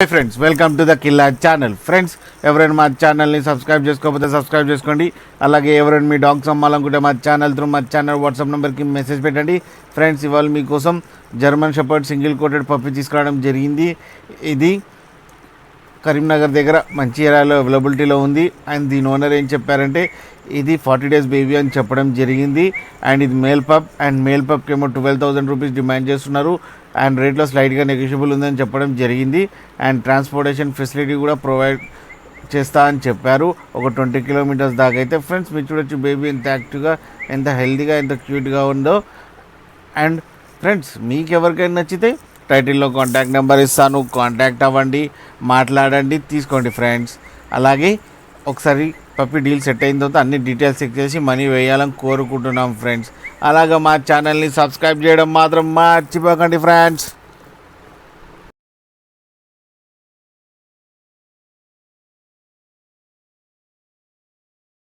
Friends, welcome to the Killa channel. Friends, ఎవరైనా మా ఛానల్ని సబ్స్క్రైబ్ చేసుకోకపోతే సబ్స్క్రైబ్ చేసుకోండి. అలాగే ఎవరైనా మీ డాగ్స్ అమ్మాలనుకుంటే మా ఛానల్ వాట్సాప్ నెంబర్కి మెసేజ్ పెట్టండి. ఫ్రెండ్స్, ఇవాళ మీకోసం జర్మన్ షెపర్డ్ సింగిల్ కోటెడ్ పప్పి తీసుకురావడం జరిగింది. ఇది కరీంనగర్ దగ్గర మంచి ఏరియాలో అవైలబిలిటీలో ఉంది. అండ్ దీని ఓనర్ ఏం చెప్పారంటే ఇది 40 days బేబీ అని చెప్పడం జరిగింది. అండ్ ఇది మేల్ పప్కి ఏమో 12,000 రూపీస్ డిమాండ్ చేస్తున్నారు. అండ్ రేట్లో స్లైట్గా నెగోషియబుల్ ఉందని చెప్పడం జరిగింది. అండ్ ట్రాన్స్పోర్టేషన్ ఫెసిలిటీ కూడా ప్రొవైడ్ చేస్తా అని చెప్పారు, ఒక 20 kilometers దాకా అయితే. ఫ్రెండ్స్, మీరు చూడొచ్చు బేబీ ఎంత యాక్టివ్గా, ఎంత హెల్తీగా, ఎంత క్యూట్గా ఉందో. అండ్ ఫ్రెండ్స్, మీకు ఎవరికైనా నచ్చితే టైటిల్లో కాంటాక్ట్ నెంబర్ ఇస్తాను, కాంటాక్ట్ అవ్వండి, మాట్లాడండి, తీసుకోండి ఫ్రెండ్స్. అలాగే ఒకసారి పప్పి డీల్ సెట్ అయిన తర్వాత అన్ని డీటెయిల్స్ చెక్ చేసి మనీ వేయాలని కోరుకుంటున్నాం ఫ్రెండ్స్. అలాగే మా ఛానల్ని సబ్స్క్రైబ్ చేయడం మాత్రం మర్చిపోకండి ఫ్రెండ్స్.